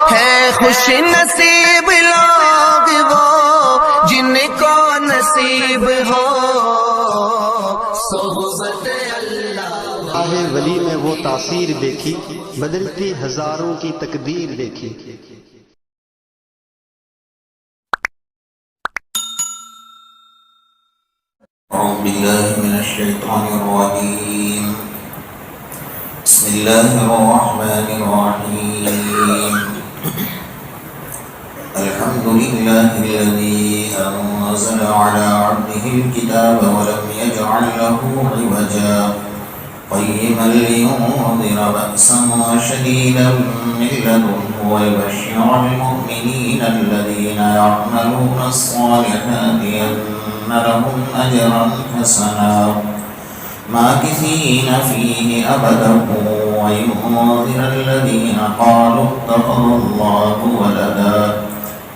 ہے خوش نصیب لوگ وہ جن کو نصیب ہو صحبت اللہ۔ راہ ولی میں وہ تاثیر دیکھی، بدلتی ہزاروں کی تقدیر دیکھی۔ أعوذ بالله من الشيطان الرجيم بسم الله الرحمن الرحيم الحمد لله الذي أنزل على عبده الكتاب ولم يجعل له عوجا قيما لينذر بأسا شديدا من لدنه ويبشر المؤمنين الذين يعملون الصالحات أن لهم أجرا حسنا ماكثين فيه أبدا وينذر الذين قالوا اتخذ الله ولدا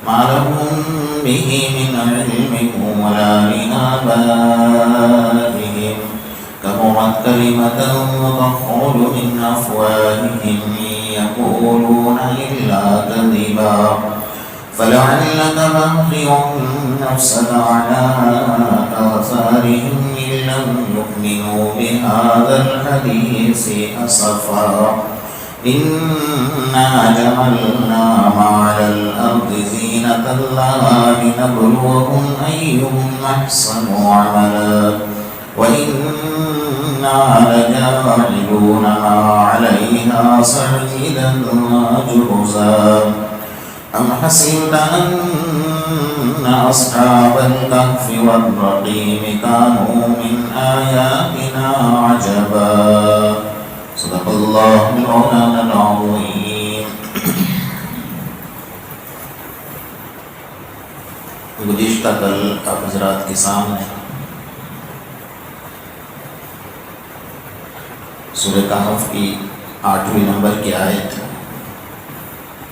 ما لهم به من علم ولا لآبائهم كبرت كلمة تخرج من أفواههم إن يقولون إلا كذبا فلعلك باخع نفسك على آثارهم إن لم يؤمنوا بهذا الحديث أسفا إنا جعلنا ما على الأرض زينة لها لنبلوهم أيهم أحسن عملا وإنا لجاعلون ما عليها صعيدا جرزا أم حسبت أن أصحاب الكهف والرقيم كانوا من آياتنا عجبا صدق الله مولانا العظيم۔ گزشتہ کل آپ حضرات کے سامنے سورہ کہف کی 8ویں نمبر کی آیت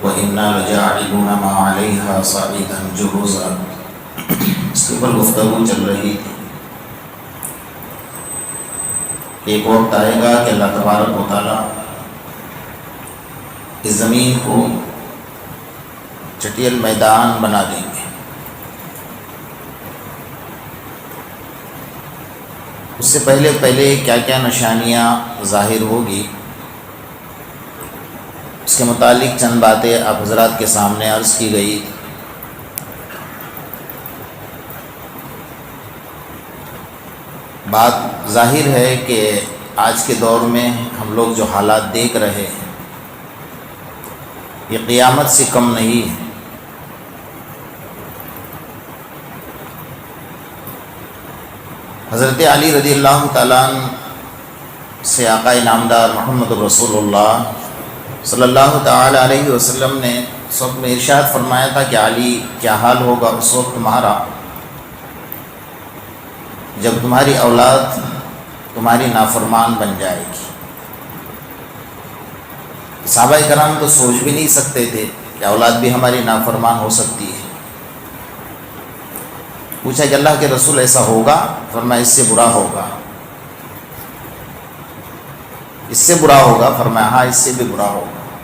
وَإِنَّا لَجَاعِلُونَ مَا عَلَيْهَا صَعِيدًا جُرُزًا اس کے اوپر گفتگو چل رہی تھی کہ ایک وقت آئے گا کہ اللہ تبارک و تعالیٰ اس زمین کو چٹیل میدان بنا دیں گے۔ اس سے پہلے کیا کیا نشانیاں ظاہر ہوگی اس کے متعلق چند باتیں آپ حضرات کے سامنے عرض کی گئی۔ بات ظاہر ہے کہ آج کے دور میں ہم لوگ جو حالات دیکھ رہے ہیں یہ قیامت سے کم نہیں ہے۔ حضرت علی رضی اللہ تعالیٰ عنہ سے آقا نامدار محمد رسول اللہ صلی اللہ تعالی علیہ وسلم نے اس وقت میں ارشاد فرمایا تھا کہ علی کیا حال ہوگا اس وقت تمہارا جب تمہاری اولاد تمہاری نافرمان بن جائے گی۔ صحابہ کرام تو سوچ بھی نہیں سکتے تھے کہ اولاد بھی ہماری نافرمان ہو سکتی ہے۔ پوچھا کہ اللہ کے رسول ایسا ہوگا؟ فرمایا اس سے برا ہوگا۔ اس سے برا ہوگا؟ فرمایا ہاں اس سے بھی برا ہوگا۔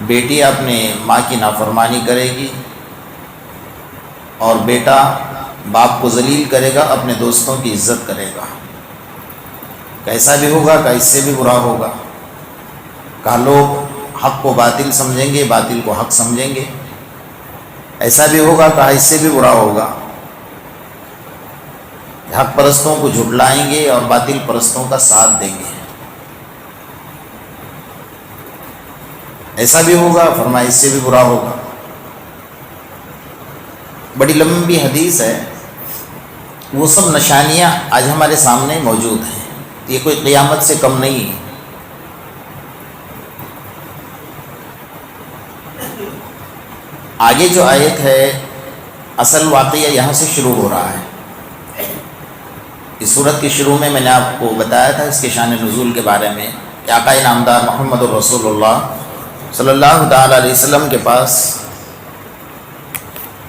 بیٹی اپنے ماں کی نافرمانی کرے گی اور بیٹا باپ کو ذلیل کرے گا، اپنے دوستوں کی عزت کرے گا۔ کیسا بھی ہوگا کہ اس سے بھی برا ہوگا۔ کہا لوگ حق کو باطل سمجھیں گے، باطل کو حق سمجھیں گے۔ ایسا بھی ہوگا کہا اس سے بھی برا ہوگا۔ حق پرستوں کو جھٹلائیں گے اور باطل پرستوں کا ساتھ دیں گے۔ ایسا بھی ہوگا؟ فرمایا اس سے بھی برا ہوگا۔ بڑی لمبی حدیث ہے، وہ سب نشانیاں آج ہمارے سامنے موجود ہیں۔ یہ کوئی قیامت سے کم نہیں ہے۔ آگے جو آیت ہے اصل واقعہ یہاں سے شروع ہو رہا ہے۔ اس صورت کے شروع میں نے آپ کو بتایا تھا اس کے شان نزول کے بارے میں کہ آقا نامدار محمد رسول اللہ صلی اللہ تعالی علیہ وسلم کے پاس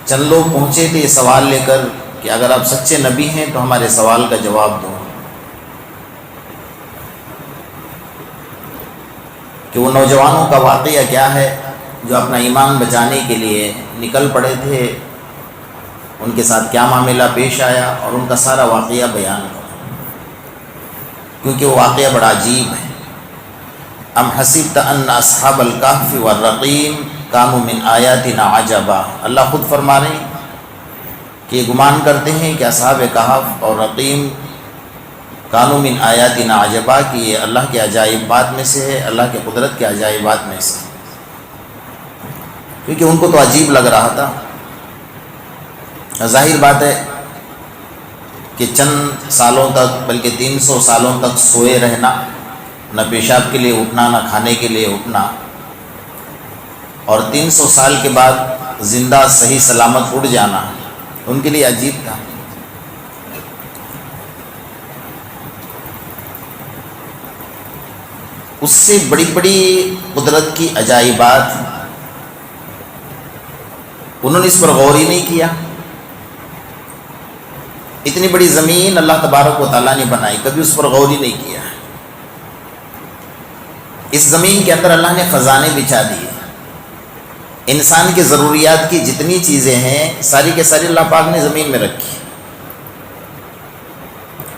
چند لوگ پہنچے تھے یہ سوال لے کر کہ اگر آپ سچے نبی ہیں تو ہمارے سوال کا جواب دو۔ کہ وہ نوجوانوں کا واقعہ کیا ہے جو اپنا ایمان بچانے کے لیے نکل پڑے تھے، ان کے ساتھ کیا معاملہ پیش آیا، اور ان کا سارا واقعہ بیان کرو، کیونکہ وہ واقعہ بڑا عجیب ہے۔ ام حسبت ان اصحاب الکہف والرقیم کانوا من آیاتنا عجبا، اللہ خود فرما رہے ہیں کہ یہ گمان کرتے ہیں کہ اصحاب کہف اور رقیم کانوا من آیاتنا عجبا، کہ یہ اللہ کے عجائبات میں سے ہے، اللہ کے قدرت کے عجائبات میں سے، کیونکہ ان کو تو عجیب لگ رہا تھا۔ ظاہر بات ہے کہ چند سالوں تک بلکہ 300 سالوں تک سوئے رہنا، نہ پیشاب کے لیے اٹھنا نہ کھانے کے لیے اٹھنا، اور 300 سال کے بعد زندہ صحیح سلامت اٹھ جانا ان کے لیے عجیب تھا۔ اس سے بڑی بڑی قدرت کی عجائبات انہوں نے اس پر غور ہی نہیں کیا۔ اتنی بڑی زمین اللہ تبارک و تعالیٰ نے بنائی، کبھی اس پر غور ہی نہیں کیا۔ اس زمین کے اندر اللہ نے خزانے بچھا دیے، انسان کی ضروریات کی جتنی چیزیں ہیں ساری کے ساری اللہ پاک نے زمین میں رکھی۔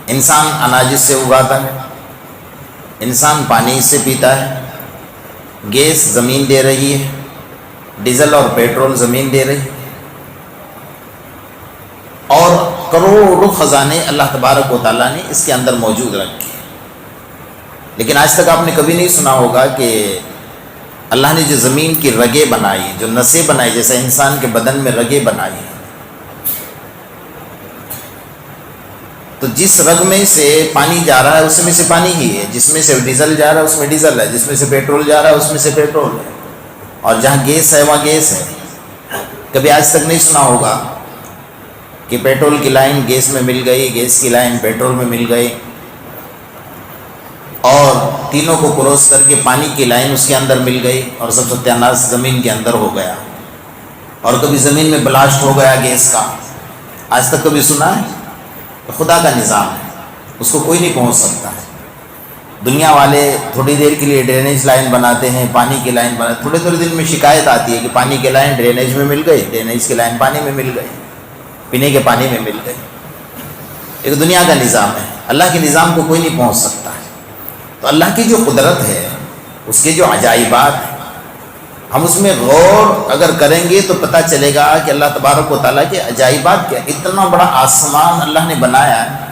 انسان اناج سے اگاتا ہے، انسان پانی سے پیتا ہے، گیس زمین دے رہی ہے، ڈیزل اور پیٹرول زمین دے رہی ہے، اور کروڑوں خزانے اللہ تبارک و تعالیٰ نے اس کے اندر موجود رکھے۔ لیکن آج تک آپ نے کبھی نہیں سنا ہوگا کہ اللہ نے جو زمین کی رگیں بنائی، جو نسیں بنائی، جیسے انسان کے بدن میں رگیں بنائی، تو جس رگ میں سے پانی جا رہا ہے اس میں سے پانی ہی ہے، جس میں سے ڈیزل جا رہا ہے اس میں ڈیزل ہے، جس میں سے پیٹرول جا رہا ہے اس میں سے پیٹرول ہے، اور جہاں گیس ہے وہاں گیس ہے۔ کبھی آج تک نہیں سنا ہوگا کہ پیٹرول کی لائن گیس میں مل گئی، گیس کی لائن پیٹرول میں مل گئی، اور تینوں کو کراس کر کے پانی کی لائن اس کے اندر مل گئی، اور سب ستیہ ناش زمین کے اندر ہو گیا۔ اور کبھی زمین میں بلاسٹ ہو گیا گیس کا، آج تک کبھی سنا ہے؟ خدا کا نظام ہے، اس کو کوئی نہیں پہنچ سکتا ہے۔ دنیا والے تھوڑی دیر کے لیے ڈرینیج لائن بناتے ہیں، پانی کی لائن بناتے، تھوڑے تھوڑے دن میں شکایت آتی ہے کہ پانی کی لائن ڈرینیج میں مل گئی، ڈرینیج کی لائن پانی میں مل گئی، پینے کے پانی میں مل گئی۔ ایک دنیا کا نظام ہے، اللہ کے نظام کو کوئی نہیں پہنچ سکتا ہے۔ تو اللہ کی جو قدرت ہے، اس کے جو عجائبات ہیں، ہم اس میں غور اگر کریں گے تو پتہ چلے گا کہ اللہ تبارک و تعالیٰ کے عجائبات کیا۔ اتنا بڑا آسمان اللہ نے بنایا ہے،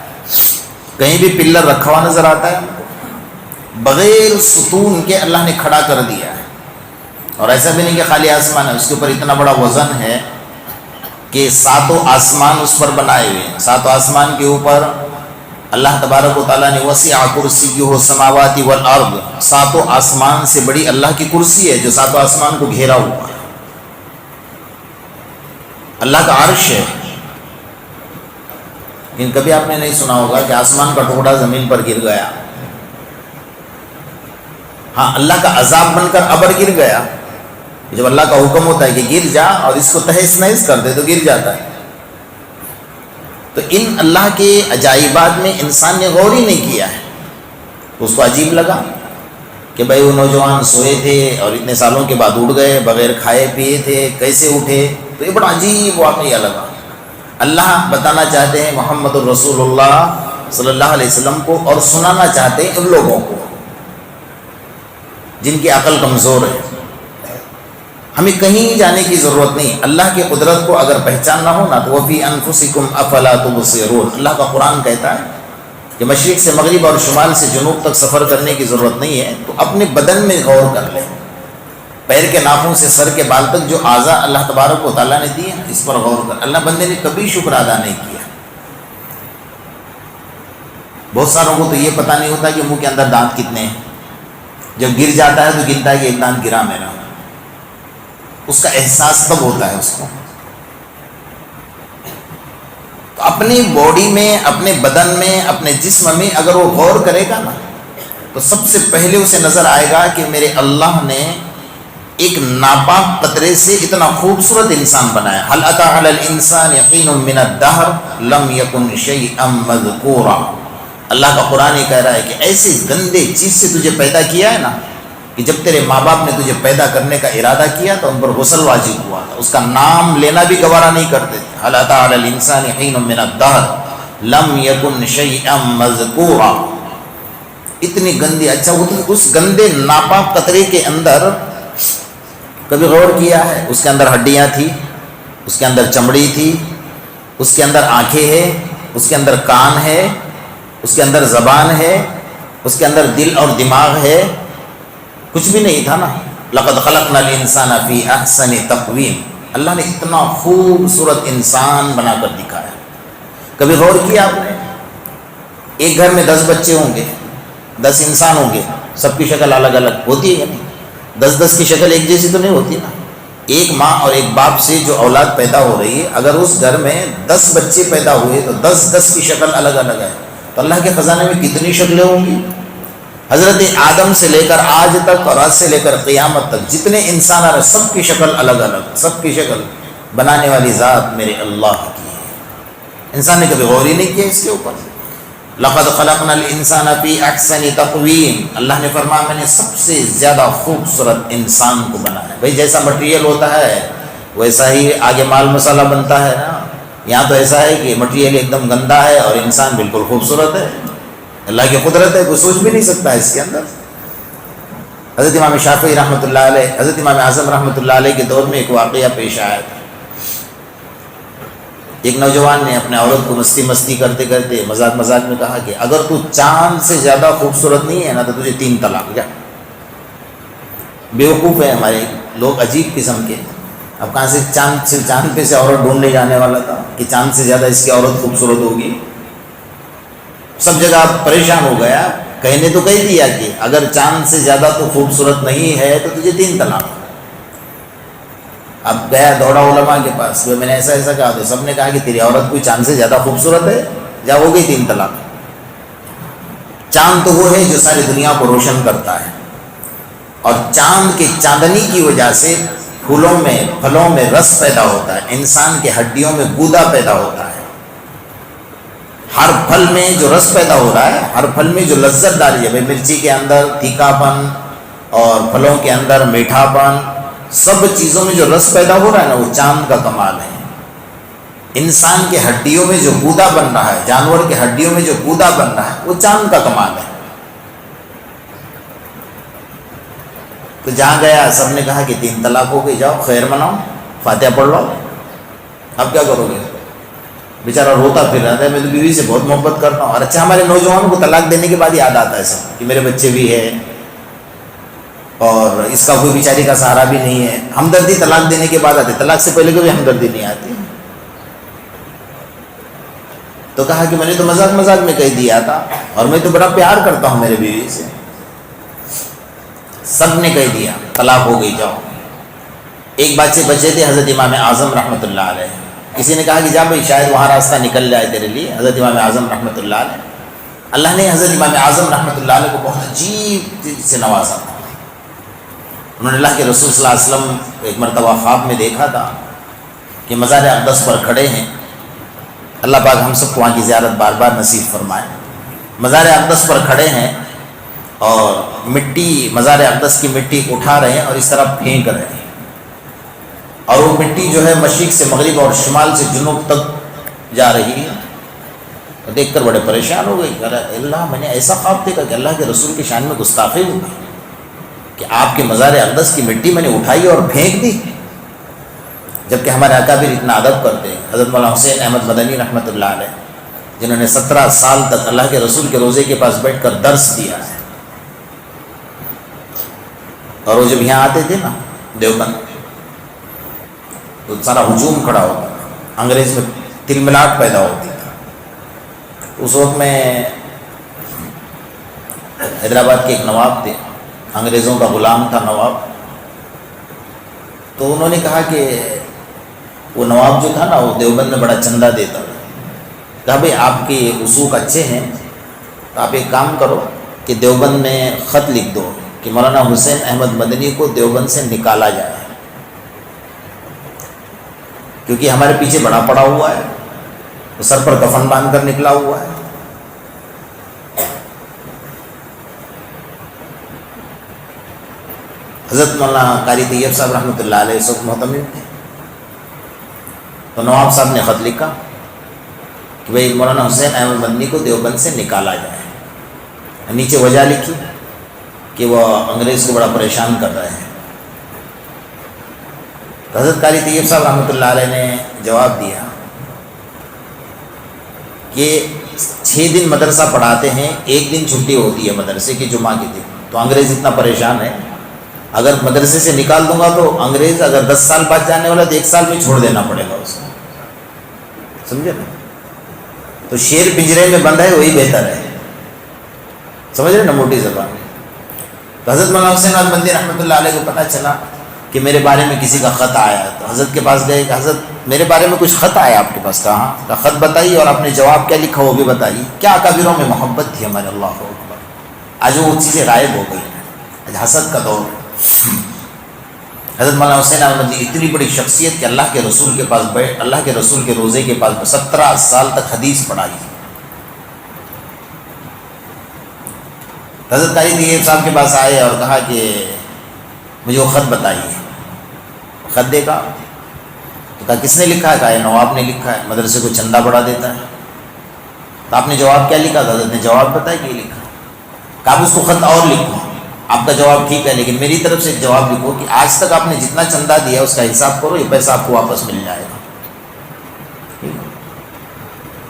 کہیں بھی پلر رکھا ہوا نظر آتا ہے؟ بغیر ستون کے اللہ نے کھڑا کر دیا ہے، اور ایسا بھی نہیں کہ خالی آسمان ہے، اس کے اوپر اتنا بڑا وزن ہے کہ 7 آسمان اس پر بنائے ہوئے ہیں۔ 7 آسمان کے اوپر اللہ تبارک و تعالیٰ نے وسع کرسیہ السماوات والارض، 7 آسمان سے بڑی اللہ کی کرسی ہے جو 7 آسمان کو گھیرا ہوا ہے۔ اللہ کا عرش ہے، لیکن کبھی آپ نے نہیں سنا ہوگا کہ آسمان کا ٹکڑا زمین پر گر گیا۔ ہاں، اللہ کا عذاب بن کر ابر گر گیا، جب اللہ کا حکم ہوتا ہے کہ گر جا اور اس کو تہس نہس کر دے تو گر جاتا ہے۔ تو ان اللہ کے عجائبات میں انسان نے غور ہی نہیں کیا ہے، اس کو عجیب لگا کہ بھائی وہ نوجوان سوئے تھے اور اتنے سالوں کے بعد اٹھ گئے، بغیر کھائے پیے تھے، کیسے اٹھے؟ تو یہ بڑا عجیب واقعہ لگا۔ اللہ بتانا چاہتے ہیں محمد الرسول اللہ صلی اللہ علیہ وسلم کو، اور سنانا چاہتے ہیں ان لوگوں کو جن کی عقل کمزور ہے۔ ہمیں کہیں جانے کی ضرورت نہیں، اللہ کی قدرت کو اگر پہچاننا ہو نا تو وَفِي أَنفُسِكُمْ أَفَلَا تُبْصِرُونَ، اللہ کا قرآن کہتا ہے کہ مشرق سے مغرب اور شمال سے جنوب تک سفر کرنے کی ضرورت نہیں ہے، تو اپنے بدن میں غور کر لیں، پیر کے ناخن سے سر کے بال تک جو اعضاء اللہ تبارک و تعالیٰ نے دیے اس پر غور کر۔ اللہ بندے نے کبھی شکر ادا نہیں کیا۔ بہت ساروں کو تو یہ پتہ نہیں ہوتا کہ منہ کے اندر دانت کتنے ہیں، جب گر جاتا ہے تو گنتا ہے کہ ایک دانت گرا میرا، اس کا احساس تب ہوتا ہے اس کو۔ تو اپنی باڈی میں، اپنے بدن میں، اپنے جسم میں اگر وہ غور کرے گا نا تو سب سے پہلے اسے نظر آئے گا کہ میرے اللہ نے ایک ناپاک قطرے سے اتنا خوبصورت انسان بنایا۔ هل اتى على الانسان حين من الدهر لم يكن شيئا مذكورا، اللہ کا قرآن یہ کہہ رہا ہے کہ ایسے گندے چیز سے تجھے پیدا کیا ہے نا کہ جب تیرے ماں باپ نے تجھے پیدا کرنے کا ارادہ کیا تو ان پر غسل واجب ہوا تھا، اس کا نام لینا بھی گوارا نہیں کرتے تھے. هل أتى على الإنسان حين من الدهر لم يكن شيئا مذكورا. اتنی گندی، اچھا اس گندے ناپاک قطرے کے اندر کبھی غور کیا ہے؟ اس کے اندر ہڈیاں تھی، اس کے اندر چمڑی تھی، اس کے اندر آنکھیں ہیں، اس کے اندر کان ہے، اس کے اندر زبان ہے، اس کے اندر دل اور دماغ ہے. کچھ بھی نہیں تھا نا. لقد خلقنا الانسان فی احسن تقویم. اللہ نے اتنا خوبصورت انسان بنا کر دکھایا. کبھی غور کیا آپ نے؟ ایک گھر میں 10 بچے ہوں گے، 10 انسان ہوں گے، سب کی شکل الگ الگ ہوتی ہے یا نہیں؟ 10 کی شکل ایک جیسی تو نہیں ہوتی نا. ایک ماں اور ایک باپ سے جو اولاد پیدا ہو رہی ہے، اگر اس گھر میں 10 بچے پیدا ہوئے تو 10 کی شکل الگ الگ ہے. تو اللہ کے خزانے میں کتنی شکلیں ہوں گی؟ حضرت آدم سے لے کر آج تک اور آج سے لے کر قیامت تک جتنے انسان آ رہے سب کی شکل الگ الگ، سب کی شکل بنانے والی ذات میرے اللہ کی ہے. انسان نے کبھی غور ہی نہیں کیا اس کے اوپر. لقد خلقنا الانسان فی احسن تقویم. اللہ نے فرمایا میں نے سب سے زیادہ خوبصورت انسان کو بنایا. بھائی جیسا مٹیریل ہوتا ہے ویسا ہی آگے مال مسالہ بنتا ہے نا. یہاں تو ایسا ہے کہ مٹیریل ایک دم گندا ہے اور انسان بالکل خوبصورت ہے. اللہ کی قدرت ہے، کوئی سوچ بھی نہیں سکتا ہے اس کے اندر. حضرت امام شافعی رحمۃ اللہ علیہ، حضرت امام اعظم رحمۃ اللہ علیہ کے دور میں ایک واقعہ پیش آیا تھا. ایک نوجوان نے اپنے عورت کو مستی کرتے کرتے مذاق میں کہا کہ اگر تو چاند سے زیادہ خوبصورت نہیں ہے نا تو تجھے 3 طلاق. جا بیوقوف ہے ہمارے لوگ، عجیب قسم کے. اب کہاں سے چاند پہ سے عورت ڈھونڈنے جانے والا تھا کہ چاند سے زیادہ اس کی عورت خوبصورت ہوگی. سب جگہ پریشان ہو گیا. کہنے تو کہہ دیا کہ اگر چاند سے زیادہ تو خوبصورت نہیں ہے تو تجھے 3 طلاق. اب گیا دوڑا علماء کے پاس، میں نے ایسا کہا تو سب نے کہا کہ تیری عورت کوئی چاند سے زیادہ خوبصورت ہے، جا ہو گئی 3 طلاق. چاند تو وہ ہے جو ساری دنیا کو روشن کرتا ہے، اور چاند کے چاندنی کی وجہ سے پھولوں میں پھلوں میں رس پیدا ہوتا ہے، انسان کے ہڈیوں میں گودا پیدا ہوتا ہے. ہر پھل میں جو رس پیدا ہو رہا ہے، ہر پھل میں جو لذت ڈالی ہے، بھائی مرچی کے اندر تیکھا پن اور پھلوں کے اندر میٹھا پن، سب چیزوں میں جو رس پیدا ہو رہا ہے نا وہ چاند کا کمال ہے. انسان کے ہڈیوں میں جو گودا بن رہا ہے، جانور کے ہڈیوں میں جو گودا بن رہا ہے وہ چاند کا کمال ہے. تو جہاں گیا سب نے کہا کہ 3 طلاق ہو گئی، جاؤ خیر مناؤ، فاتحہ پڑھ لو. اب کیا کرو گے؟ بیچارہ روتا پھر رہتا ہے، میں تو بیوی سے بہت محبت کرتا ہوں. اور اچھا ہمارے نوجوانوں کو طلاق دینے کے بعد یاد آتا ہے سب کہ میرے بچے بھی ہیں اور اس کا کوئی بیچاری کا سہارا بھی نہیں ہے. ہمدردی طلاق دینے کے بعد آتی، طلاق سے پہلے کبھی ہمدردی نہیں آتی. تو کہا کہ میں نے تو مذاق میں کہہ دیا تھا، اور میں تو بڑا پیار کرتا ہوں میرے بیوی سے. سب نے کہہ دیا طلاق ہو گئی، جاؤ. ایک بچے بچے تھے حضرت امام اعظم رحمۃ اللہ علیہ. کسی نے کہا کہ جا بھائی شاید وہاں راستہ نکل جائے تیرے لیے. حضرت امام اعظم رحمۃ اللہ علیہ، اللہ نے حضرت امام اعظم رحمۃ اللہ علیہ کو بہت عجیب سے نوازا تھا. انہوں نے اللہ کے رسول صلی اللہ علیہ وسلم ایک مرتبہ خواب میں دیکھا تھا کہ مزار اقدس پر کھڑے ہیں. اللہ پاک ہم سب کو وہاں کی زیارت بار بار نصیب فرمائے. مزار اقدس پر کھڑے ہیں اور مزار اقدس کی مٹی اٹھا رہے ہیں اور اس طرح پھینک رہے ہیں، اور وہ مٹی جو ہے مشرق سے مغرب اور شمال سے جنوب تک جا رہی ہے. دیکھ کر بڑے پریشان ہو گئی. اللہ، میں نے ایسا خواب دیکھا کہ اللہ کے رسول کی شان میں گستاخی ہوگی کہ آپ کے مزار اقدس کی مٹی میں نے اٹھائی اور پھینک دی، جبکہ ہمارے اکابر اتنا ادب کرتے ہیں. حضرت مولانا حسین احمد مدنی رحمۃ اللہ علیہ، جنہوں نے 17 سال تک اللہ کے رسول کے روزے کے پاس بیٹھ کر درس دیا ہے، اور وہ جب یہاں آتے تھے نا دیوبند تو سارا ہجوم کھڑا ہوتا تھا، انگریز میں تلملاٹ پیدا ہوتی تھی. اس وقت میں حیدرآباد کے ایک نواب تھے، انگریزوں کا غلام تھا نواب. تو انہوں نے کہا کہ وہ نواب جو تھا نا وہ دیوبند میں بڑا چندہ دیتا تھا. کہا بھئی آپ کے رسوخ اچھے ہیں تو آپ ایک کام کرو کہ دیوبند میں خط لکھ دو کہ مولانا حسین احمد مدنی کو دیوبند سے نکالا جائے، کیونکہ ہمارے پیچھے بڑا پڑا ہوا ہے، وہ سر پر کفن باندھ کر نکلا ہوا ہے. حضرت مولانا قاری طیب صاحب رحمۃ اللہ علیہ اس وقت محتمم تھے، تو نواب صاحب نے خط لکھا کہ بھئی مولانا حسین احمد مدنی کو دیوبند سے نکالا جائے، نیچے وجہ لکھی کہ وہ انگریز کو بڑا پریشان کر رہے ہیں۔ تو حضرت قاری طیب صاحب رحمۃ اللہ علیہ نے جواب دیا کہ 6 دن مدرسہ پڑھاتے ہیں، 1 دن چھٹی ہوتی ہے مدرسے کی جمعہ کے دن، تو انگریز اتنا پریشان ہے، اگر مدرسے سے نکال دوں گا تو انگریز اگر 10 سال بعد جانے والا تو 1 سال میں چھوڑ دینا پڑے گا اس کو، سمجھے نا؟ تو شیر پنجرے میں بند ہے وہی بہتر ہے، سمجھ رہے نا موٹی زبان میں۔ تو حضرت مولانا حسین احمد مدنی رحمۃ اللہ علیہ کو پتہ چلا کہ میرے بارے میں کسی کا خط آیا، تو حضرت کے پاس گئے کہ حضرت میرے بارے میں کچھ خط آیا آپ کے پاس؟ کہا خط بتائیے اور آپ نے جواب کیا لکھا وہ بھی بتائیے۔ کیا اکابروں میں محبت تھی ہمارے، اللہ اکبر، آج وہ چیزیں غائب ہو گئی ہیں، آج حسد کا دور ہے۔ حضرت مولانا حسین احمد مدنی اتنی بڑی شخصیت کہ اللہ کے رسول کے پاس بیٹھ، اللہ کے رسول کے روزے کے پاس 17 سال تک حدیث پڑھائی۔ حضرت قاری طیب صاحب کے پاس آئے اور کہا کہ مجھے وہ خط بتائیے۔ خط دیکھا تو کہا کس نے لکھا ہے؟ کہا یہ نواب نے لکھا ہے، مدرسے کو چندہ بڑھا دیتا ہے۔ تو آپ نے جواب کیا لکھا؟ تھا حضرت نے جواب بتایا کہ یہ لکھا۔ کہا آپ اس کو خط اور لکھو، آپ کا جواب ٹھیک ہے لیکن میری طرف سے ایک جواب لکھو کہ آج تک آپ نے جتنا چندہ دیا اس کا حساب کرو، یہ پیسہ آپ کو واپس مل جائے گا۔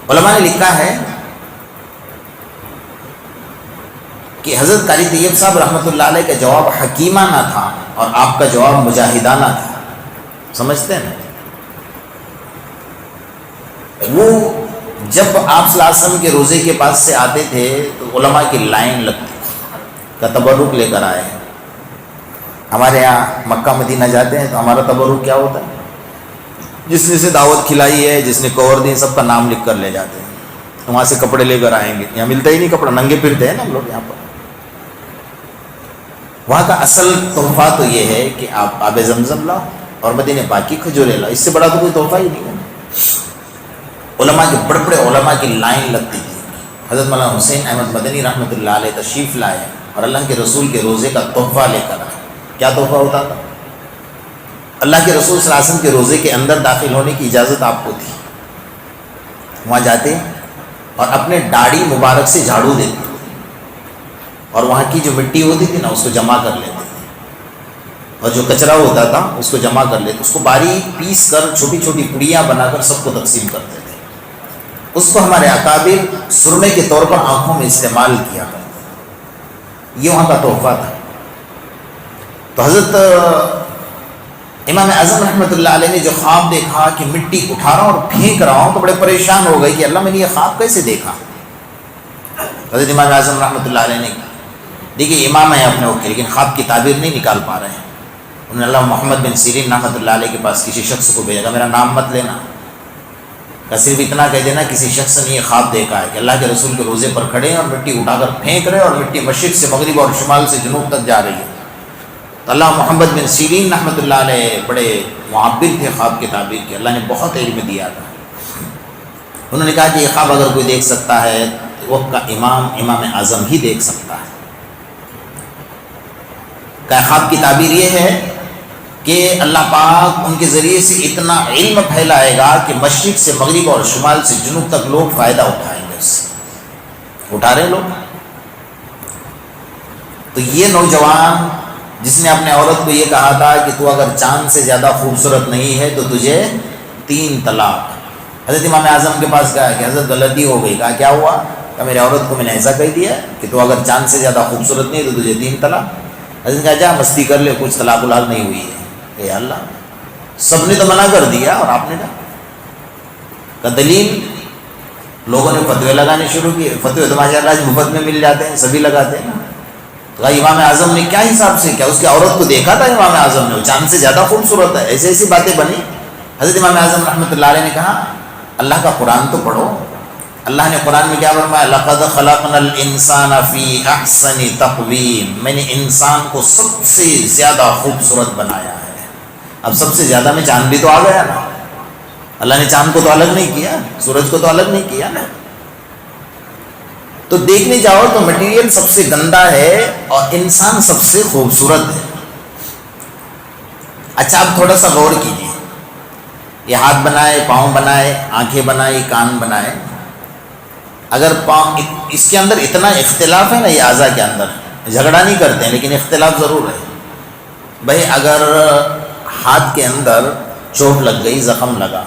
علماء نے لکھا ہے کہ حضرت قاری طیب صاحب رحمۃ اللہ علیہ کا جواب حکیمانہ تھا اور آپ کا جواب مجاہدانہ تھا، سمجھتے ہیں نا؟ وہ جب آپ صلی اللہ علیہ وسلم کے روزے کے پاس سے آتے تھے تو علماء کی لائن لگتی کا تبرک لے کر آئے۔ ہمارے یہاں مکہ مدینہ جاتے ہیں تو ہمارا تبرک کیا ہوتا ہے؟ جس نے سے دعوت کھلائی ہے، جس نے کور دی، سب کا نام لکھ کر لے جاتے ہیں، وہاں سے کپڑے لے کر آئیں گے، یہاں ملتا ہی نہیں کپڑا، ننگے پھرتے ہیں نا ہم لوگ یہاں پر۔ وہاں کا اصل تحفہ تو یہ ہے کہ آپ آب زمزم لاؤ اور مدینہ پاک کی کھجورے لاؤ، اس سے بڑا تو کوئی تحفہ ہی نہیں ہے۔ علماء کے بڑے بڑے علماء کی لائن لگتی تھی۔ حضرت مولانا حسین احمد مدنی رحمۃ اللہ علیہ تشریف لائے اور اللہ کے رسول کے روزے کا تحفہ لے کر آئے۔ کیا تحفہ ہوتا تھا؟ اللہ کے رسول صلی اللہ علیہ وسلم کے روزے کے اندر داخل ہونے کی اجازت آپ کو تھی، وہاں جاتے اور اپنے داڑھی مبارک سے جھاڑو دیتے اور وہاں کی جو مٹی ہوتی تھی نا اس کو جمع کر لیتے تھے، اور جو کچرا ہوتا تھا اس کو جمع کر لیتے، اس کو باریک پیس کر چھوٹی چھوٹی پڑیاں بنا کر سب کو تقسیم کرتے تھے۔ اس کو ہمارے اکابر سرمے کے طور پر آنکھوں میں استعمال کیا کرتے تھے، یہ وہاں کا تحفہ تھا۔ تو حضرت امام اعظم رحمۃ اللہ علیہ نے جو خواب دیکھا کہ مٹی اٹھا رہا ہوں اور پھینک رہا ہوں تو بڑے پریشان ہو گئے کہ اللہ میں نے یہ خواب کیسے دیکھا۔ حضرت امام اعظم رحمۃ اللہ علیہ نے دیکھیے امام ہیں اپنے وقت لیکن خواب کی تعبیر نہیں نکال پا رہے ہیں، انہوں نے اللہ محمد بن سیرین رحمۃ اللہ علیہ کے پاس کسی شخص کو بھیجا، میرا نام مت لینا، کہ صرف اتنا کہہ دینا کسی شخص نے یہ خواب دیکھا ہے کہ اللہ کے رسول کے روزے پر کھڑے ہیں اور مٹی اٹھا کر پھینک رہے اور مٹی مشرق سے مغرب اور شمال سے جنوب تک جا رہی ہے۔ تو اللہ محمد بن سیرین رحمۃ اللہ علیہ بڑے معبر تھے خواب کی تعبیر کے، اللہ نے بہت علم دیا تھا۔ انہوں نے کہا کہ یہ خواب اگر کوئی دیکھ سکتا ہے تو وقت کا امام اعظم ہی دیکھ سکتا ہے۔ کہ خواب کی تعبیر یہ ہے کہ اللہ پاک ان کے ذریعے سے اتنا علم پھیلائے گا کہ مشرق سے مغرب اور شمال سے جنوب تک لوگ فائدہ اٹھائیں گے، اس سے اٹھا رہے لوگ۔ تو یہ نوجوان جس نے اپنے عورت کو یہ کہا تھا کہ تو اگر چاند سے زیادہ خوبصورت نہیں ہے تو تجھے 3 طلاق، حضرت امام اعظم کے پاس کہا کہ حضرت غلطی ہو گئی۔ کہا کیا ہوا؟ کہ میرے عورت کو میں نے ایسا کہہ دیا کہ تو اگر چاند سے زیادہ خوبصورت نہیں ہے تو تجھے 3 طلاق۔ حضرت نے کہا جا مستی کر لے، کچھ طلاق الحال نہیں ہوئی ہے۔ اے اللہ، سب نے تو منع کر دیا اور آپ نے کہا دلیل؟ لوگوں نے فتوے لگانے شروع کیے، فتوے تو ماشاء اللہ مفت میں مل جاتے ہیں، سبھی لگاتے ہیں نا۔ تو امام اعظم نے کیا حساب سے کیا؟ اس کی عورت کو دیکھا تھا امام اعظم نے، وہ چاند سے زیادہ خوبصورت ہے، ایسی ایسی باتیں بنی۔ حضرت امام اعظم رحمۃ اللہ علیہ نے کہا اللہ کا قرآن تو پڑھو، اللہ نے قرآن میں کیا فرمایا؟ لقد خلقنا الانسان فی احسن تقویم، میں نے انسان کو سب سے زیادہ خوبصورت بنایا ہے۔ اب سب سے زیادہ میں چاند بھی تو آ گیا نا، اللہ نے چاند کو تو الگ نہیں کیا، سورج کو تو الگ نہیں کیا نا۔ تو دیکھنے جاؤ تو مٹیریل سب سے گندا ہے اور انسان سب سے خوبصورت ہے۔ اچھا اب تھوڑا سا غور کیجیے، یہ ہاتھ بنائے، پاؤں بنائے، آنکھیں بنائی، کان بنائے، اگر پاؤں اس کے اندر اتنا اختلاف ہے نا، یہ اعضاء کے اندر جھگڑا نہیں کرتے ہیں لیکن اختلاف ضرور ہے. بھائی اگر ہاتھ کے اندر چوٹ لگ گئی، زخم لگا،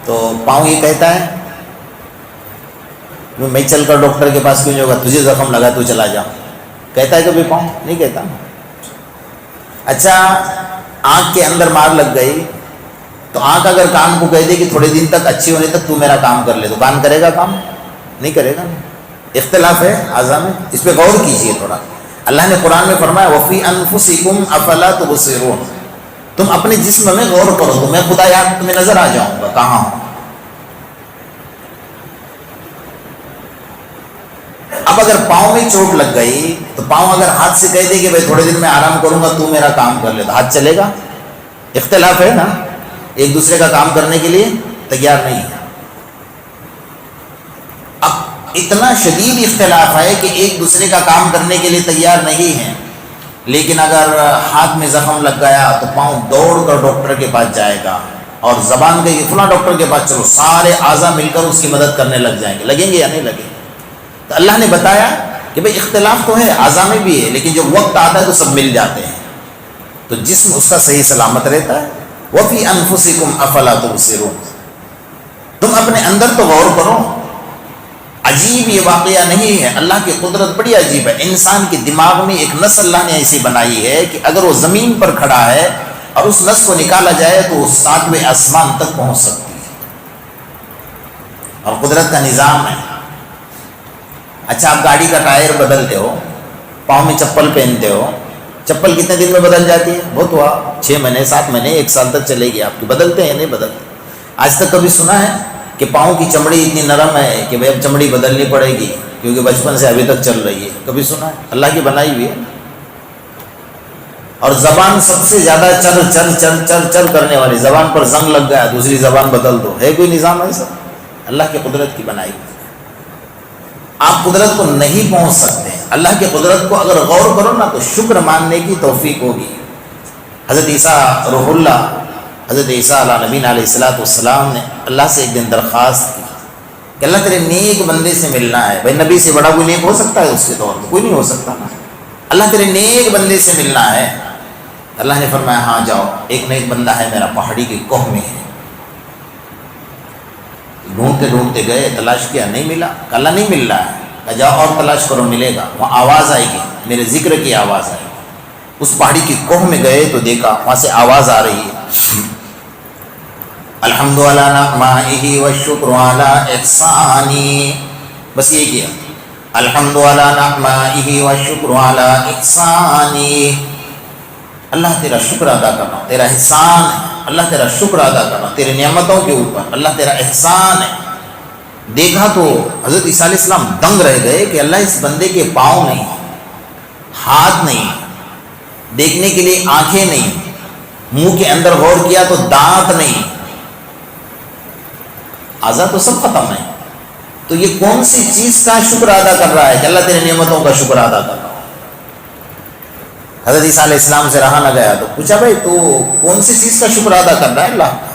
تو پاؤں یہ کہتا ہے میں چل کر ڈاکٹر کے پاس کیوں نہیں ہوگا، تجھے زخم لگا تو چلا جا، کہتا ہے کبھی پاؤں؟ نہیں کہتا. اچھا آنکھ کے اندر مار لگ گئی تو آنکھ اگر کان کو کہہ دے کہ تھوڑے دن تک اچھی ہونے تک تو میرا کام کر لے، تو کان کرے گا کام؟ نہیں کرے گا. اختلاف ہے اعضاء میں، اس پہ غور کیجیے تھوڑا. اللہ نے قرآن میں فرمایا وَفِي أَنفُسِكُمْ أَفَلَا تُبْصِرُونَ، تم اپنے جسم میں غور کرو تو میں خدا یاد تمہیں نظر آ جاؤں گا کہاں ہوں. اب اگر پاؤں میں چوٹ لگ گئی تو پاؤں اگر ہاتھ سے کہہ دے کہ بھائی تھوڑے دن میں آرام کروں گا تو میرا کام کر لے، تو ہاتھ چلے گا؟ اختلاف ہے نا، ایک دوسرے کا کام کرنے کے لیے تیار نہیں ہے. اب اتنا شدید اختلاف ہے کہ ایک دوسرے کا کام کرنے کے لیے تیار نہیں ہے، لیکن اگر ہاتھ میں زخم لگ گیا تو پاؤں دوڑ کر ڈاکٹر کے پاس جائے گا، اور زبان کہے کہ فلاں ڈاکٹر کے پاس چلو، سارے اعضاء مل کر اس کی مدد کرنے لگ جائیں گے. لگیں گے یا نہیں لگیں گے؟ تو اللہ نے بتایا کہ بھئی اختلاف تو ہے، اعضاء میں بھی ہے، لیکن جب وقت آتا ہے تو سب مل جاتے ہیں، تو جسم اس کا صحیح سلامت رہتا ہے. وَفِي أَنفُسِكُمْ أَفَلَا تُبْصِرُونَ، تم اپنے اندر تو غور کرو. عجیب یہ واقعہ نہیں ہے، اللہ کی قدرت بڑی عجیب ہے. انسان کے دماغ میں ایک نس اللہ نے ایسی بنائی ہے کہ اگر وہ زمین پر کھڑا ہے اور اس نس کو نکالا جائے تو وہ 7ویں آسمان تک پہنچ سکتی ہے، اور قدرت کا نظام ہے. اچھا آپ گاڑی کا ٹائر بدلتے ہو، پاؤں میں چپل پہنتے ہو، چپل کتنے دن میں بدل جاتی ہے؟ بہت ہوا 6 مہینے 7 مہینے 1 سال تک چلے گی آپ کی. بدلتے ہیں نہیں بدلتے؟ آج تک کبھی سنا ہے کہ پاؤں کی چمڑی اتنی نرم ہے کہ بھائی اب چمڑی بدلنی پڑے گی کیونکہ بچپن سے ابھی تک چل رہی ہے؟ کبھی سنا ہے؟ اللہ کی بنائی ہوئی ہے. اور زبان سب سے زیادہ چر چر چر چر چر کرنے والی، زبان پر زنگ لگ گیا دوسری زبان بدل دو، ہے کوئی نظام ایسا؟ اللہ کی قدرت کی بنائی ہوئی. آپ قدرت کو نہیں پہنچ سکتے. اللہ کی قدرت کو اگر غور کرو نا تو شکر ماننے کی توفیق ہوگی. حضرت عیسیٰ روح اللہ، حضرت عیسیٰ علیہ نبینا علیہ الصلوۃ والسلام نے اللہ سے ایک دن درخواست کی کہ اللہ تیرے نیک بندے سے ملنا ہے. بھائی نبی سے بڑا کوئی نیک ہو سکتا ہے؟ اس کے طور پر کوئی نہیں ہو سکتا نا. اللہ تیرے نیک بندے سے ملنا ہے. اللہ نے فرمایا ہاں جاؤ، ایک نیک بندہ ہے میرا پہاڑی کی کوہ میں ہے. ڈھونڈتے ڈھونڈتے گئے، تلاش کیا، نہیں ملا. اللہ نہیں مل رہا ہے، کہا جاؤ اور تلاش کرو، ملے گا. وہاں آواز آئے گی، میرے ذکر کی آواز آئے گی. اس پہاڑی کی کوہ میں گئے تو دیکھا وہاں سے آواز آ رہی ہے، الحمد علی نعمائہ والشکر علی احسانی. بس یہ کیا، الحمد علی نعمائہ والشکر علی احسانی. اللہ تیرا شکر ادا کرنا، تیرا احسان ہے. اللہ تیرا شکر ادا کرنا تیرے نعمتوں کے اوپر، اللہ تیرا احسان ہے. دیکھا تو حضرت عیسیٰ علیہ السلام دنگ رہ گئے کہ اللہ اس بندے کے پاؤں نہیں، ہاتھ نہیں، دیکھنے کے لیے آنکھیں نہیں، منہ کے اندر غور کیا تو دانت نہیں، اعضاء تو سب ختم ہے. تو یہ کون سی چیز کا شکر ادا کر رہا ہے کہ اللہ تیرے نعمتوں کا شکر ادا کر رہا ہے؟ حضرت عیسیٰ علیہ السلام سے رہا نہ گیا تو پوچھا بھائی تو کون سی چیز کا شکر ادا کر رہا ہے اللہ کا؟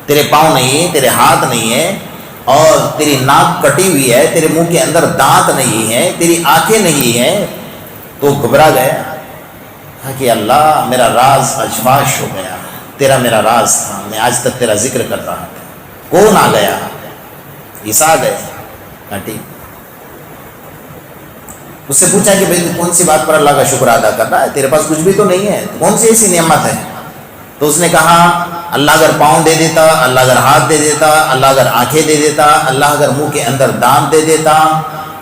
تیرے پاؤں نہیں ہے، تیرے ہاتھ نہیں ہے، اور تیری ناک کٹی ہوئی ہے، تیرے منہ کے اندر دانت نہیں ہے، تیری آنکھیں نہیں ہیں. تو گھبرا گیا، کہا کہ اللہ میرا راز آج فاش ہو گیا، تیرا میرا راز تھا، میں آج تک تیرا ذکر کر رہا تھا. کون آ گیا؟ عیسیٰ آ گئے. کہا ٹھیک. اس سے پوچھا کہ بھائی کون سی بات پر اللہ کا شکر ادا کر رہا ہے؟ تیرے پاس کچھ بھی تو نہیں ہے، کون سی ایسی نعمت ہے؟ تو اس نے کہا اللہ اگر پاؤں دے دیتا، اللہ اگر ہاتھ دے دیتا، اللہ اگر آنکھیں دے دیتا، اللہ اگر منہ کے اندر دانت دے دیتا،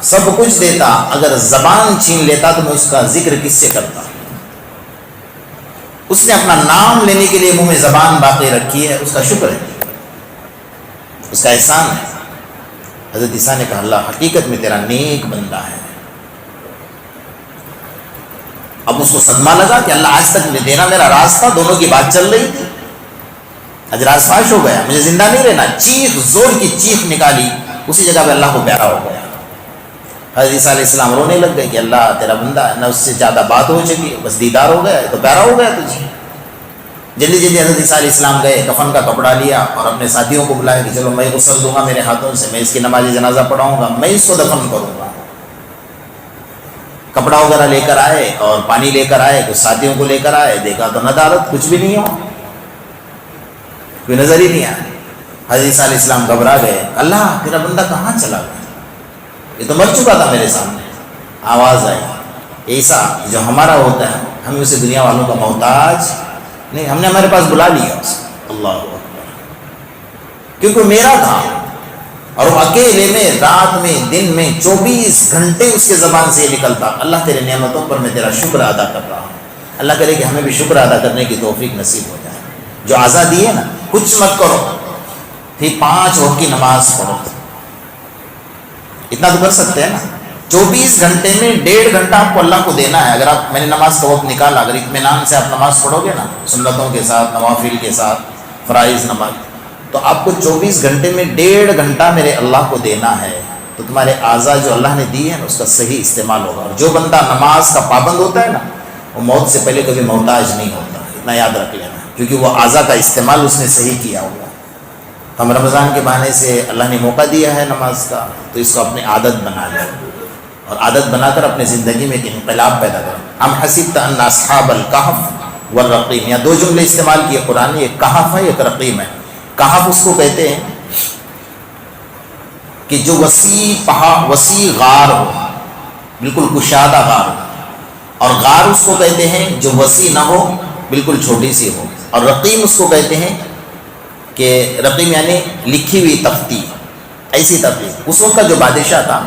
سب کچھ دیتا، اگر زبان چھین لیتا تو میں اس کا ذکر کس سے کرتا؟ اس نے اپنا نام لینے کے لیے منہ میں زبان باقی رکھی ہے، اس کا شکر ہے، اس کا احسان ہے. حضرت عیسیٰ نے کہا اللہ حقیقت میں تیرا نیک بندہ ہے. اب اس کو صدمہ لگا کہ اللہ آج تک دینا میرا راز تھا، دونوں کی بات چل رہی تھی، آج راز فاش ہو گیا، مجھے زندہ نہیں رہنا. چیخ، زور کی چیخ نکالی، اسی جگہ پہ اللہ کو پیارا ہو گیا. حضرت عیسیٰ علیہ السلام رونے لگ گئے کہ اللہ تیرا بندہ ہے، نہ اس سے زیادہ بات ہو چکی، بس دیدار ہو گیا تو پیارا ہو گیا تجھے. جلدی جلدی حضرت عیسیٰ علیہ السلام گئے، کفن کا کپڑا لیا اور اپنے ساتھیوں کو بلایا کہ چلو میں غسل دوں گا میرے ہاتھوں سے، میں اس کی نماز جنازہ پڑھاؤں گا، میں اس کو دفن کروں گا۔ کپڑا وغیرہ لے کر آئے اور پانی لے کر آئے، کچھ ساتھیوں کو لے کر آئے، دیکھا تو ندارت، کچھ بھی نہیں ہو، کوئی نظر ہی نہیں آیا۔ حضرت عیسیٰ علیہ السلام گھبرا گئے، اللہ تیرا بندہ کہاں چلا گیا؟ یہ تو مر چکا تھا میرے سامنے۔ آواز آئی، عیسیٰ جو ہمارا ہوتا ہے ہمیں اسے دنیا والوں کا محتاج نہیں، ہم نے ہمارے پاس بلا لیا اسے۔ اللہ اکبر، کیونکہ میرا تھا اور وہ اکیلے میں رات میں دن میں 24 گھنٹے اس کے زبان سے یہ نکلتا، اللہ تیرے نعمتوں پر میں تیرا شکر ادا کر رہا ہوں۔ اللہ کرے کہ ہمیں بھی شکر ادا کرنے کی توفیق نصیب ہو جائے۔ جو آزادی ہے نا، کچھ مت کرو، پھر 5 وقت کی نماز پڑھو، اتنا تو کر سکتے ہیں نا۔ 24 گھنٹے میں 1.5 گھنٹہ آپ کو اللہ کو دینا ہے۔ اگر آپ، میں نے نماز کا وقت نکالا، اگر اطمینان سے آپ نماز پڑھو گے نا، سنتوں کے ساتھ، نوافل کے ساتھ، فرائض نماز، تو آپ کو 24 گھنٹے میں 1.5 گھنٹہ میرے اللہ کو دینا ہے، تو تمہارے اعضاء جو اللہ نے دی ہے نا اس کا صحیح استعمال ہوگا۔ اور جو بندہ نماز کا پابند ہوتا ہے نا، وہ موت سے پہلے کبھی محتاج نہیں ہوتا، اتنا یاد رکھ لینا، کیونکہ وہ اعضاء کا استعمال اس نے صحیح کیا ہوگا۔ ہم رمضان کے بہانے سے اللہ نے موقع دیا ہے نماز کا، تو اس کو اپنی عادت بنا لیں اور عادت بنا کر اپنے زندگی میں ایک انقلاب پیدا کریں۔ ام حسبت ان اصحاب الکہف والرقیم، یا 2 جملے استعمال کیے قرآن نے، ایک کہف ہے ایک رقیم ہے۔ کہف اس کو کہتے ہیں کہ جو وسیع غار ہو، بالکل کشادہ غار ہو، اور غار اس کو کہتے ہیں جو وسیع نہ ہو، بالکل چھوٹی سی ہو، اور رقیم اس کو کہتے ہیں کہ رقیم یعنی لکھی ہوئی تختی، ایسی تختی۔ اس وقت کا جو بادشاہ تھا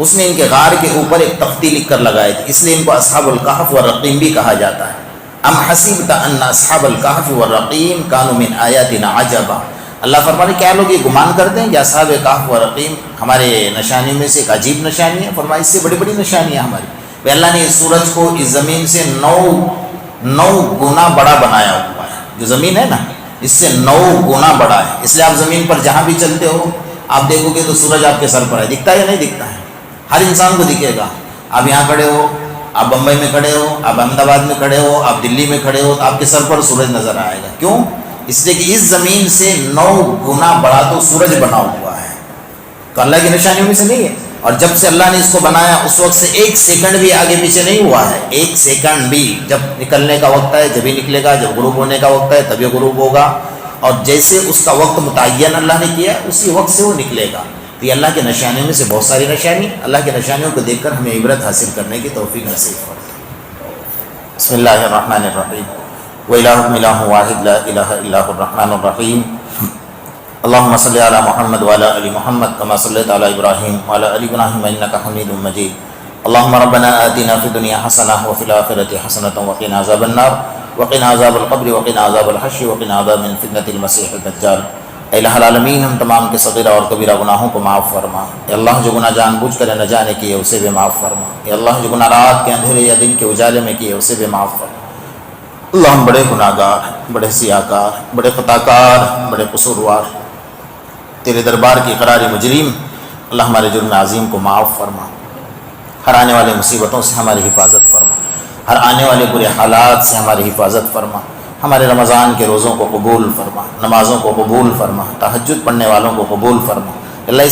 اس نے ان کے غار کے اوپر ایک تختی لکھ کر لگائی تھی، اس لیے ان کو اصحاب الکہف والرقیم بھی کہا جاتا ہے۔ ام حسبت ان اصحاب الکہف والرقیم کانوا من آیاتنا عجبا، اللہ فرماتے ہیں کیا لوگ یہ گمان کرتے ہیں کہ اصحاب کہف و رقیم ہمارے نشانیوں میں سے ایک عجیب نشانی ہے؟ فرمایا اس سے بڑی بڑی نشانیاں ہماری، اللہ نے اس سورج کو اس زمین سے 9 گنا بڑا بنایا ہوا ہے۔ جو زمین ہے نا اس سے 9 گنا بڑا ہے، اس لیے آپ زمین پر جہاں بھی چلتے ہو آپ دیکھو گے تو سورج آپ کے سر پر ہے، دکھتا ہے یا نہیں دکھتا ہے؟ ہر انسان کو دکھے گا۔ آپ یہاں کھڑے ہو، آپ بمبئی میں کھڑے ہو، آپ احمد آباد میں کھڑے ہو، آپ دلی میں کھڑے ہو، تو آپ کے سر پر سورج نظر آئے گا۔ کیوں؟ اس لیے کہ اس زمین سے 9 گنا بڑا تو سورج بنا ہوا ہے، تو اللہ کی نشانیوں میں سے نہیں ہے۔ اور جب سے اللہ نے اس کو بنایا اس وقت سے 1 سیکنڈ بھی آگے پیچھے نہیں ہوا ہے، 1 سیکنڈ بھی۔ جب نکلنے کا وقت ہے جب ہی نکلے گا، جب غروب ہونے کا وقت ہے تبھی غروب ہوگا، اور جیسے اس کا وقت متعین اللہ نے کیا اسی وقت سے وہ نکلے گا۔ تو یہ اللہ کے نشانیوں میں سے بہت ساری نشانی، اللہ کے نشانیوں کو دیکھ کر ہمیں عبرت حاصل کرنے کی توفیق نصیب ہو۔ بسم اللہ الرحمن الرحیم، وَإِلَٰهُكُمْ إِلَٰهٌ وَاحِدٌ لَا إِلَٰهَ إِلَّا هُوَ الرَّحْمَٰنُ الرَّحِيمُ اللهم صل على محمد وعلى ال محمد كما صليت على ابراهيم وعلى ال ابراهيم انك حميد مجيد اللهم ربنا آتنا في الدنيا حسنه وفي الاخره حسنه وقنا عذاب النار وقنا عذاب القبر وقنا عذاب الحشر وقنا عذاب من فتنة المسيح الدجال۔ اے الہ العالمین ہم تمام کے صغیرہ اور کبیرہ گناہوں کو معاف فرما۔ اے اللہ جو گناہ جان بوجھ کر نہ جانے کیے اسے بھی معاف فرما۔ اے اللہ جو گناہ رات کے اندھیرے یا دن کے اجالے میں کیے اسے بھی معاف فرما۔ اللہ ہم بڑے گناہ گار، بڑے سیاہکار، بڑے خطا کار، بڑے قصوروار، تیرے دربار کی قراری مجرم، اللہ ہمارے جرم عظیم کو معاف فرما۔ ہر آنے والے مصیبتوں سے ہماری حفاظت فرما، ہر آنے والے برے حالات سے ہماری حفاظت فرما۔ ہمارے رمضان کے روزوں کو قبول فرما، نمازوں کو قبول فرما، تہجد پڑھنے والوں کو قبول فرما۔ اللہ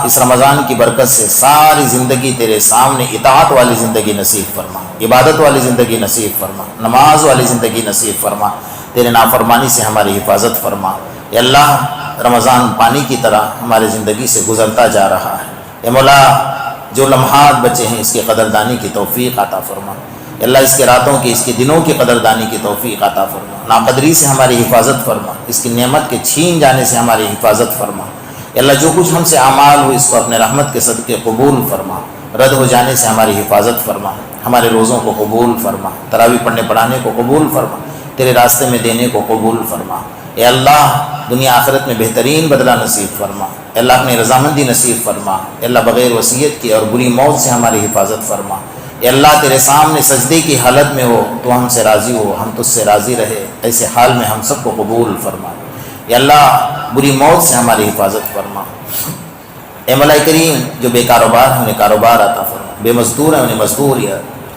اس رمضان کی برکت سے ساری زندگی تیرے سامنے اطاعت والی زندگی نصیب فرما، عبادت والی زندگی نصیب فرما، نماز والی زندگی نصیب فرما۔ تیرے نافرمانی سے ہماری حفاظت فرما۔ اے اللہ رمضان پانی کی طرح ہماری زندگی سے گزرتا جا رہا ہے، اے مولا جو لمحات بچے ہیں اس کی قدردانی کی توفیق عطا فرما۔ اے اللہ اس کے راتوں کی، اس کے دنوں کی قدردانی کی توفیق عطا فرما۔ ناقدری سے ہماری حفاظت فرما، اس کی نعمت کے چھین جانے سے ہماری حفاظت فرما۔ اے اللہ جو کچھ ہم سے اعمال ہو اس کو اپنے رحمت کے صدقے قبول فرما، رد ہو جانے سے ہماری حفاظت فرما۔ ہمارے روزوں کو قبول فرما، تراویح پڑھنے پڑھانے کو قبول فرما، تیرے راستے میں دینے کو قبول فرما۔ اے اللہ دنیا آخرت میں بہترین بدلہ نصیب فرما۔ اے اللہ اپنی رضامندی نصیب فرما۔ اے اللہ بغیر وصیت کی اور بری موت سے ہماری حفاظت فرما۔ اے اللہ تیرے سامنے سجدے کی حالت میں ہو تو ہم سے راضی ہو، ہم تجھ سے راضی رہے، ایسے حال میں ہم سب کو قبول فرما۔ اے اللہ بری موت سے ہماری حفاظت فرما۔ اے مولا کریم جو بے کاروبار ہیں انہیں کاروبار عطا فرما، بے مزدور ہیں انہیں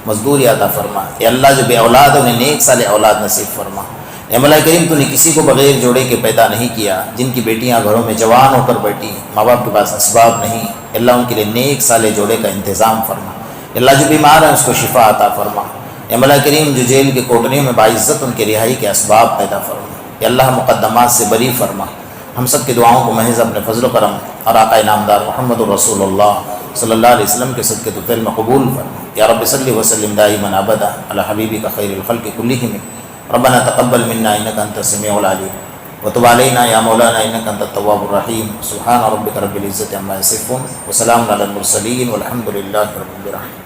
مزدوری عطا فرما۔ اے اللہ جو بے اولاد ہیں انہیں نیک صالح اولاد نصیب فرما۔ اے مولا کریم تو نے کسی کو بغیر جوڑے کے پیدا نہیں کیا، جن کی بیٹیاں گھروں میں جوان ہو کر بیٹھی، ماں باپ کے پاس اسباب نہیں، اللہ ان کے لیے نیک صالح جوڑے کا انتظام فرما۔ اللہ جو بیمار ہے اس کو شفا عطا فرما۔ اے مولا کریم جو جیل کے کوٹریوں میں باعزت ان کے رہائی کے اسباب پیدا فرما، اے اللہ مقدمات سے بری فرما۔ ہم سب کی دعاؤں کو محض اپنے فضل و کرم اور آقا نامدار محمد الرسول اللہ صلی اللہ علیہ وسلم کے صدقے تو فعل میں قبول فرما۔ یا رب صلی وسلم دائما ابدا علی حبیبک خیر الخلق کلہم۔ ربنا تقبل منا انک انت السمیع العلیم وتب علینا یا مولانا انک انت التواب الرحیم۔ سبحان ربک رب العزۃ عما یصفون وسلام علی المرسلین والحمد للہ رب العالمین۔